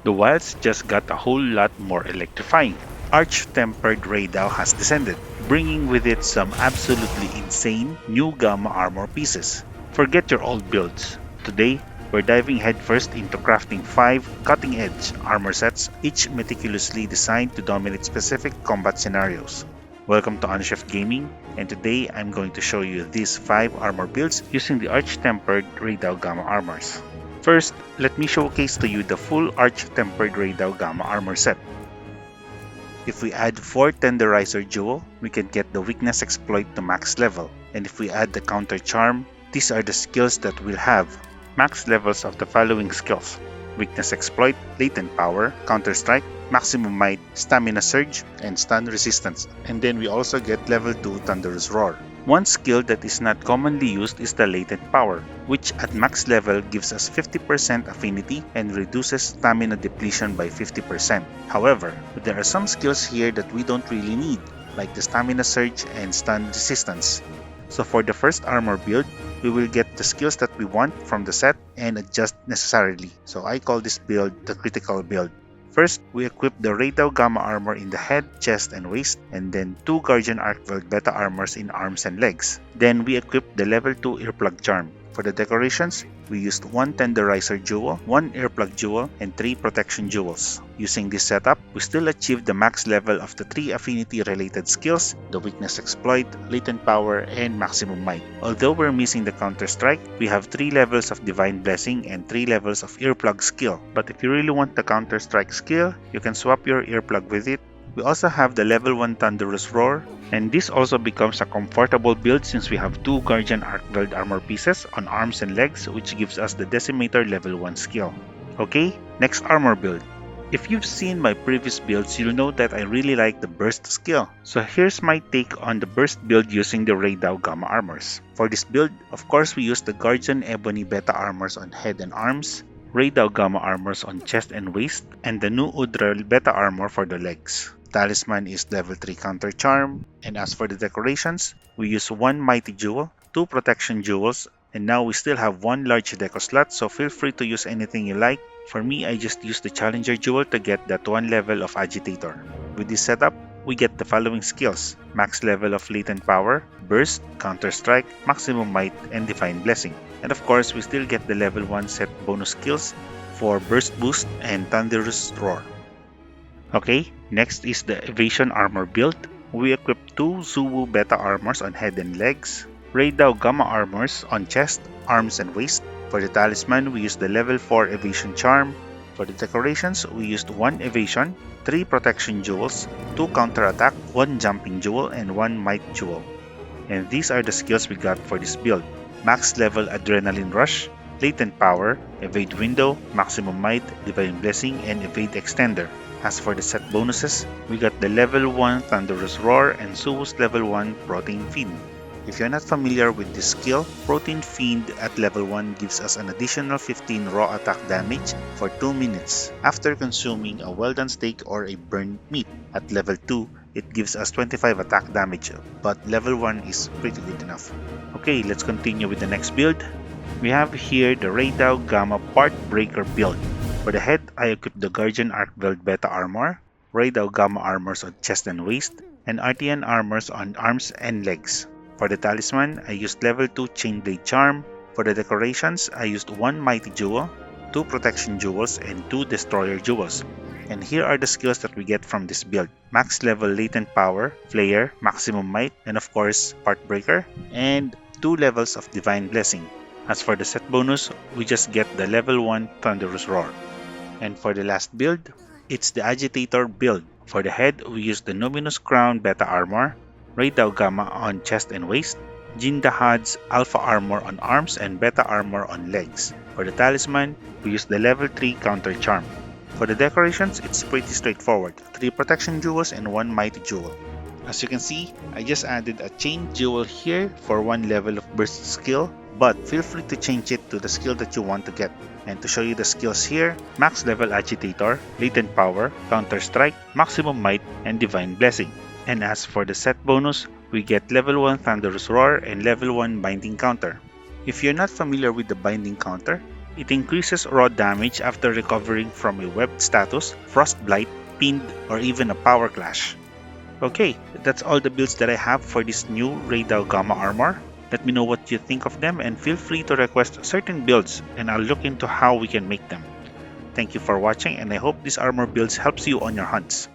The wilds just got a whole lot more electrifying. Arch-tempered Rey Dau has descended, bringing with it some absolutely insane new Gamma armor pieces. Forget your old builds. Today, we're diving headfirst into crafting 5 cutting-edge armor sets, each meticulously designed to dominate specific combat scenarios. Welcome to Unshift Gaming, and today I'm going to show you these 5 armor builds using the Arch-tempered Rey Dau Gamma armors. First, let me showcase to you the full Arch-tempered Rey Dau Gamma armor set. If we add 4 Tenderizer Jewel, we can get the weakness exploit to max level. And if we add the counter charm, these are the skills that we'll have. Max levels of the following skills: weakness exploit, latent power, counter strike, maximum might, stamina surge, and stun resistance. And then we also get level 2 thunderous roar. One skill that is not commonly used is the latent power, which at max level gives us 50% affinity and reduces stamina depletion by 50%. However, there are some skills here that we don't really need, like the stamina surge and stun resistance. So for the first armor build, we will get the skills that we want from the set and adjust necessarily. So I call this build the critical build. First, we equip the Rey Dau Gamma armor in the head, chest, and waist, and then 2 Guardian Arc Build beta armors in arms and legs. Then we equip the level 2 earplug charm. For the decorations, we used 1 Tenderizer Jewel, 1 Earplug Jewel, and 3 Protection Jewels. Using this setup, we still achieved the max level of the 3 affinity-related skills, the Weakness Exploit, Latent Power, and Maximum Might. Although we're missing the Counter Strike, we have 3 levels of Divine Blessing and 3 levels of Earplug skill. But if you really want the Counter Strike skill, you can swap your Earplug with it. We also have the level 1 Thunderous Roar, and this also becomes a comfortable build since we have 2 Guardian Arc Build armor pieces on arms and legs, which gives us the Decimator level 1 skill. Okay, next armor build. If you've seen my previous builds, you'll know that I really like the Burst skill. So here's my take on the Burst build using the Rey Dau Gamma armors. For this build, of course we use the Guardian Ebony beta armors on head and arms, Rey Dau Gamma armors on chest and waist, and the new Udral beta armor for the legs. Talisman is level 3 counter charm, and as for the decorations, we use 1 mighty jewel, 2 protection jewels, and now we still have 1 large deco slot, so feel free to use anything you like. For me, I just use the challenger jewel to get that 1 level of agitator. With this setup, we get the following skills: max level of latent power, burst, counter strike, maximum might, and divine blessing. And of course, we still get the level 1 set bonus skills for burst boost and thunderous roar. Okay, next is the Evasion armor build. We equip 2 Zuwu beta armors on head and legs, Rey Dau Gamma armors on chest, arms, and waist. For the talisman, we use the level 4 evasion charm. For the decorations, we used 1 evasion, 3 protection jewels, 2 counter attack, 1 jumping jewel, and 1 might jewel. And these are the skills we got for this build: max level adrenaline rush, latent power, evade window, maximum might, divine blessing, and evade extender. As for the set bonuses, we got the level 1 Thunderous Roar and Zuwu's level 1 Protein Fiend. If you're not familiar with this skill, Protein Fiend at level 1 gives us an additional 15 raw attack damage for 2 minutes after consuming a well-done steak or a burned meat. At level 2, it gives us 25 attack damage, but level 1 is pretty good enough. Okay, let's continue with the next build. We have here the Rey Dau Gamma Partbreaker Build. For the head, I equipped the Guardian Arc Build beta armor, Rey Dau Gamma armors on chest and waist, and Artian armors on arms and legs. For the talisman, I used level 2 Chainblade charm. For the decorations, I used 1 mighty jewel, 2 protection jewels, and 2 destroyer jewels. And here are the skills that we get from this build: max level latent power, flare, maximum might, and of course Partbreaker, and 2 levels of divine blessing. As for the set bonus, we just get the level 1 Thunderous Roar. And for the last build, it's the Agitator build. For the head, we use the Numinous Crown beta armor, Rey Dau Gamma on chest and waist, Jindahad's alpha armor on arms and beta armor on legs. For the talisman, we use the level 3 counter charm. For the decorations, it's pretty straightforward: 3 protection jewels and 1 mighty jewel. As you can see, I just added a chain jewel here for 1 level of burst skill, but feel free to change it to the skill that you want to get. And to show you the skills here: max level agitator, latent power, counter strike, maximum might, and divine blessing. And as for the set bonus, we get level 1 thunderous roar and level 1 binding counter. If you're not familiar with the binding counter, It increases raw damage after recovering from a webbed status, frostbite, pinned, or even a power clash. Okay, that's all the builds that I have for this new Rey Dau Gamma armor. Let me know what you think of them and feel free to request certain builds and I'll look into how we can make them. Thank you for watching and I hope this armor builds helps you on your hunts.